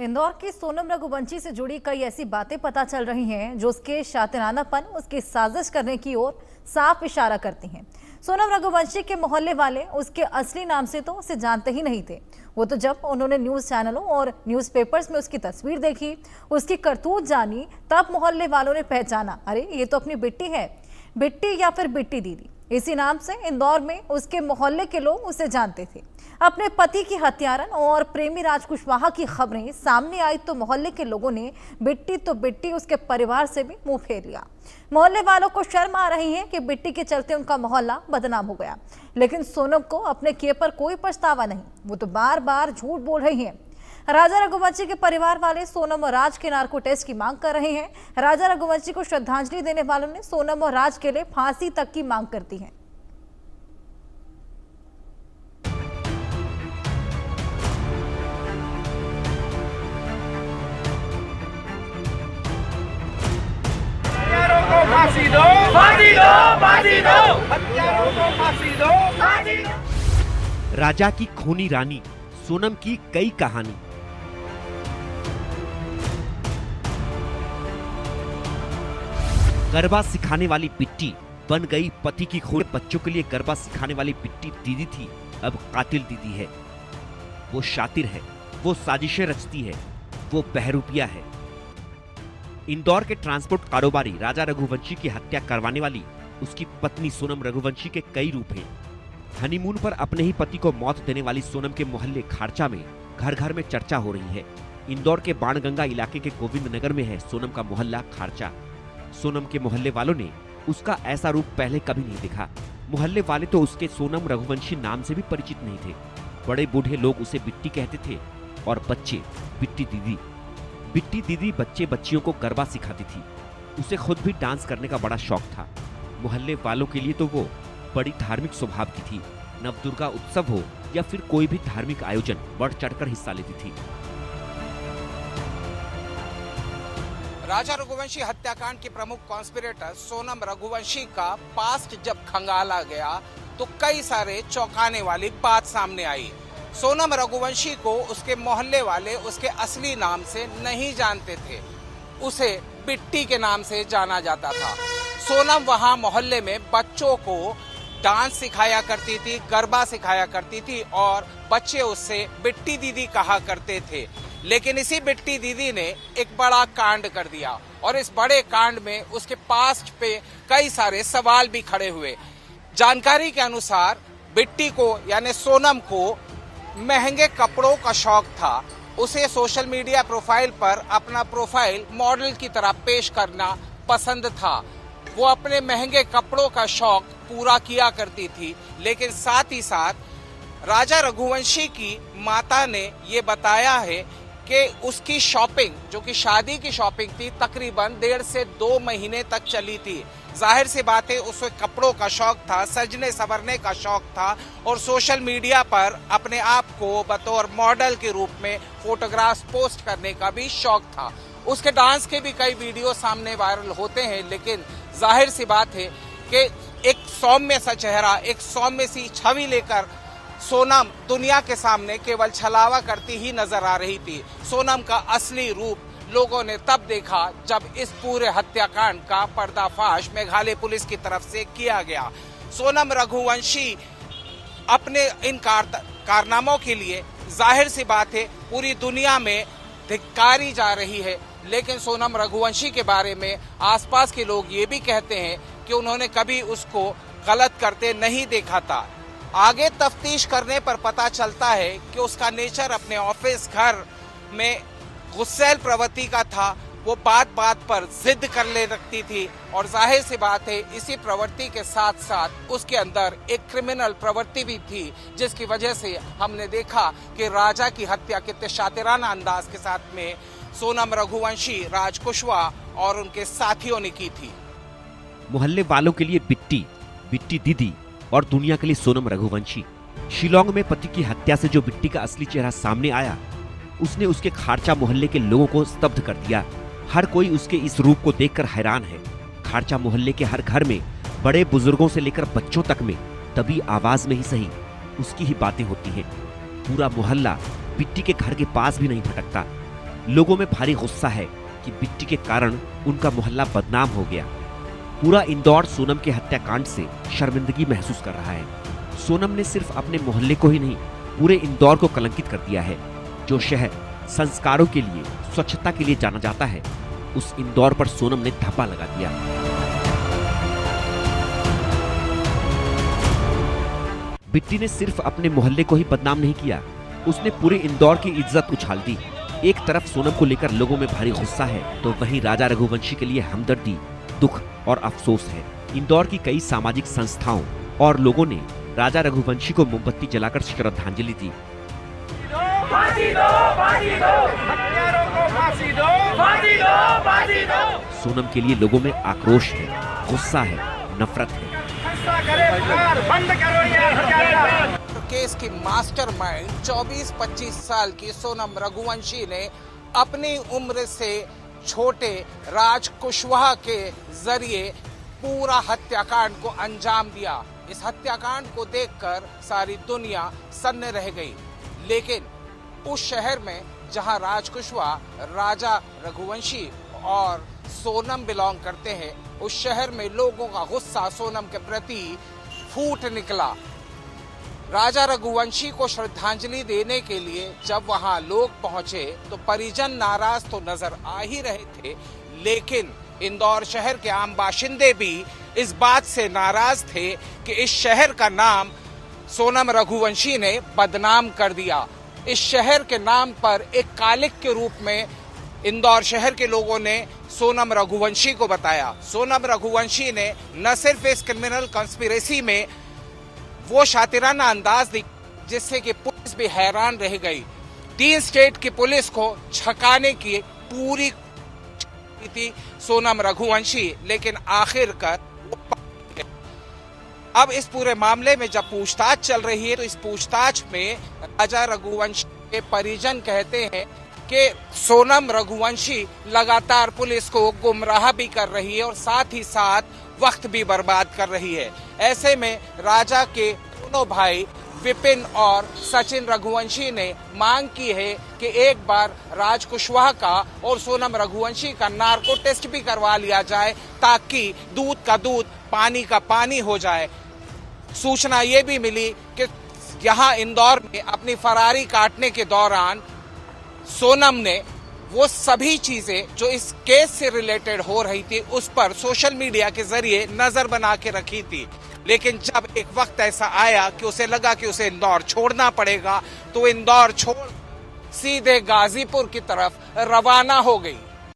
इंदौर की सोनम रघुवंशी से जुड़ी कई ऐसी बातें पता चल रही हैं जो उसके शातिरानापन, उसकी साजिश करने की ओर साफ इशारा करती हैं। सोनम रघुवंशी के मोहल्ले वाले उसके असली नाम से तो उसे जानते ही नहीं थे। वो तो जब उन्होंने न्यूज़ चैनलों और न्यूज़पेपर्स में उसकी तस्वीर देखी, उसकी करतूत जानी, तब मोहल्ले वालों ने पहचाना, अरे ये तो अपनी बिट्टी है, बिट्टी या फिर बिट्टी दीदी। इसी नाम से इंदौर में उसके मोहल्ले के लोग उसे जानते थे। अपने पति की हत्यारन और प्रेमी राज कुशवाहा की खबरें सामने आई तो मोहल्ले के लोगों ने बिट्टी तो बिट्टी, उसके परिवार से भी मुंह फेर लिया। मोहल्ले वालों को शर्म आ रही है कि बिट्टी के चलते उनका मोहल्ला बदनाम हो गया, लेकिन सोनम को अपने किए पर कोई पछतावा नहीं। वो तो बार बार झूठ बोल रही है। राजा रघुवंशी के परिवार वाले सोनम और राज के नार्को टेस्ट की मांग कर रहे हैं। राजा रघुवंशी को श्रद्धांजलि देने वालों ने सोनम और राज के लिए फांसी तक की मांग करती है। फांसी दो, फांसी दो, फांसी दो, हत्यारों को फांसी दो, फांसी दो। राजा की खूनी रानी सोनम की कई कहानी। गरबा सिखाने वाली बिट्टी बन गई पति की खूनी। बच्चों के लिए गरबा सिखाने वाली बिट्टी दीदी थी, अब कातिल दीदी है। वो शातिर है, वो साजिशें रचती है, वो बहरूपिया है। इंदौर के ट्रांसपोर्ट कारोबारी राजा रघुवंशी की हत्या करवाने वाली उसकी पत्नी सोनम रघुवंशी के कई रूप हैं। हनीमून पर अपने ही पति को मौत देने वाली सोनम के मोहल्ले खारचा में घर घर में चर्चा हो रही है। इंदौर के बाणगंगा इलाके के गोविंद नगर में है सोनम का मोहल्ला खारचा। सोनम के मोहल्ले वालों ने उसका ऐसा रूप पहले कभी नहीं देखा। मोहल्ले वाले तो उसके सोनम रघुवंशी नाम से भी परिचित नहीं थे। बड़े बूढ़े लोग उसे बिट्टी कहते थे और बच्चे बिट्टी दीदी। बिट्टी दीदी बच्चे बच्चियों को गरबा सिखाती थी। उसे खुद भी डांस करने का बड़ा शौक था। मोहल्ले वालों के लिए तो वो बड़ी धार्मिक स्वभाव की थी। नवदुर्गा उत्सव हो या फिर कोई भी धार्मिक आयोजन, बढ़ चढ़कर हिस्सा लेती थी। राजा रघुवंशी हत्याकांड के प्रमुख कॉन्स्पिरेटर सोनम रघुवंशी का पास्ट जब खंगाला गया तो कई सारे चौंकाने वाली बात सामने आई। सोनम रघुवंशी को उसके मोहल्ले वाले उसके असली नाम से नहीं जानते थे, उसे बिट्टी के नाम से जाना जाता था। सोनम वहां मोहल्ले में बच्चों को डांस सिखाया करती थी, गरबा सिखाया करती थी और बच्चे उससे बिट्टी दीदी कहा करते थे। लेकिन इसी बिट्टी दीदी ने एक बड़ा कांड कर दिया और इस बड़े कांड में उसके पास्ट पे कई सारे सवाल भी खड़े हुए। जानकारी के अनुसार बिट्टी को यानी सोनम को महंगे कपड़ों का शौक था। उसे सोशल मीडिया प्रोफाइल पर अपना प्रोफाइल मॉडल की तरह पेश करना पसंद था। वो अपने महंगे कपड़ों का शौक पूरा किया करती थी, लेकिन साथ ही साथ राजा रघुवंशी की माता ने ये बताया है कि उसकी शॉपिंग, जो कि शादी की शॉपिंग थी, तकरीबन 1.5 से 2 महीने तक चली थी। जाहिर सी बात है उसे कपड़ों का शौक था, सजने संवरने का शौक था और सोशल मीडिया पर अपने आप को बतौर मॉडल के रूप में फोटोग्राफ्स पोस्ट करने का भी शौक था। उसके डांस के भी कई वीडियो सामने वायरल होते हैं, लेकिन जाहिर सी बात है कि एक सौम्य सा चेहरा, एक सौम्य सी छवि लेकर सोनम दुनिया के सामने केवल छलावा करती ही नजर आ रही थी। सोनम का असली रूप लोगों ने तब देखा जब इस पूरे हत्याकांड का पर्दाफाश मेघालय पुलिस की तरफ से किया गया। सोनम रघुवंशी अपने इन कारनामों के लिए जाहिर सी बात है पूरी दुनिया में धिक्कारी जा रही है, लेकिन सोनम रघुवंशी के बारे में आसपास के लोग ये भी कहते हैं कि उन्होंने कभी उसको गलत करते नहीं देखा था। आगे तफ्तीश करने पर पता चलता है कि उसका नेचर अपने ऑफिस, घर में गुस्सैल प्रवृत्ति का था। वो बात बात पर जिद कर ले रखती थी और जाहिर सी बात है इसी प्रवृत्ति के साथ साथ उसके अंदर एक क्रिमिनल प्रवृत्ति भी थी, जिसकी वजह से हमने देखा कि राजा की हत्या कितने शातिराना अंदाज के साथ में सोनम रघुवंशी, राज कुशवाहा और उनके साथियों ने की थी। मोहल्ले वालों के लिए बिट्टी, बिट्टी दीदी और दुनिया के लिए सोनम रघुवंशी। शिलोंग में पति की हत्या से जो बिट्टी का असली चेहरा सामने आया, उसने उसके खारचा मोहल्ले के लोगों को स्तब्ध कर दिया। हर कोई उसके इस रूप को देखकर हैरान है। खारचा मोहल्ले के हर घर में बड़े बुजुर्गों से लेकर बच्चों तक में तभी आवाज में ही सही उसकी ही बातें होती हैं। पूरा मोहल्ला बिट्टी के घर के पास भी नहीं भटकता। लोगों में भारी गुस्सा है कि बिट्टी के कारण उनका मोहल्ला बदनाम हो गया। पूरा इंदौर सोनम के हत्याकांड से शर्मिंदगी महसूस कर रहा है। सोनम ने सिर्फ अपने मोहल्ले को ही नहीं, पूरे इंदौर को कलंकित कर दिया है। जो शहर संस्कारों के लिए, स्वच्छता के लिए जाना जाता है, उस इंदौर पर सोनम ने धब्बा लगा दिया। बिट्टी ने सिर्फ अपने मोहल्ले को ही बदनाम नहीं किया, उसने पूरे इंदौर की इज्जत उछाल दी। एक तरफ सोनम को लेकर लोगों में भारी गुस्सा है, तो वहीं राजा रघुवंशी के लिए हमदर्दी, दुख और अफसोस है। इंदौर की कई सामाजिक संस्थाओं और लोगों ने राजा रघुवंशी को मोमबत्ती जलाकर श्रद्धांजलि दी। सोनम के लिए लोगों में आक्रोश है, गुस्सा है, नफरत है। केस की मास्टरमाइंड 24-25 साल की सोनम रघुवंशी ने अपनी उम्र से छोटे राज कुशवाहा के जरिए पूरा हत्याकांड को अंजाम दिया। इस हत्याकांड को देखकर सारी दुनिया सन्न रह गई। लेकिन उस शहर में जहां राज कुशवाहा, राजा रघुवंशी और सोनम बिलोंग करते हैं, उस शहर में लोगों का गुस्सा सोनम के प्रति फूट निकला। राजा रघुवंशी को श्रद्धांजलि देने के लिए जब वहां लोग पहुंचे तो परिजन नाराज तो नजर आ ही रहे थे, लेकिन इंदौर शहर के आम बाशिंदे भी इस बात से नाराज थे कि इस शहर का नाम सोनम रघुवंशी ने बदनाम कर दिया। इस शहर के नाम पर एक कालिक के रूप में इंदौर शहर के लोगों ने सोनम रघुवंशी को बताया। सोनम रघुवंशी ने न सिर्फ इस क्रिमिनल कॉन्स्पिरेसी में वो शातिराना अंदाज दी जिससे कि पुलिस भी हैरान रह गई। 3 स्टेट की पुलिस को छकाने की पूरी थी सोनम रघुवंशी, लेकिन आखिरकार अब इस पूरे मामले में जब पूछताछ चल रही है तो इस पूछताछ में राजा रघुवंशी के परिजन कहते हैं कि सोनम रघुवंशी लगातार पुलिस को गुमराह भी कर रही है और साथ ही साथ वक्त भी बर्बाद कर रही है। ऐसे में राजा के दोनों भाई विपिन और सचिन रघुवंशी ने मांग की है कि एक बार राज कुशवाहा का और सोनम रघुवंशी का नार्को टेस्ट भी करवा लिया जाए ताकि दूध का दूध, पानी का पानी हो जाए। सूचना ये भी मिली कि यहाँ इंदौर में अपनी फरारी काटने के दौरान सोनम ने वो सभी चीजें जो इस केस से रिलेटेड हो रही थी उस पर सोशल मीडिया के जरिए नजर बना के रखी थी। लेकिन जब एक वक्त ऐसा आया कि उसे लगा कि उसे इंदौर छोड़ना पड़ेगा तो इंदौर छोड़ सीधे गाजीपुर की तरफ रवाना हो गई।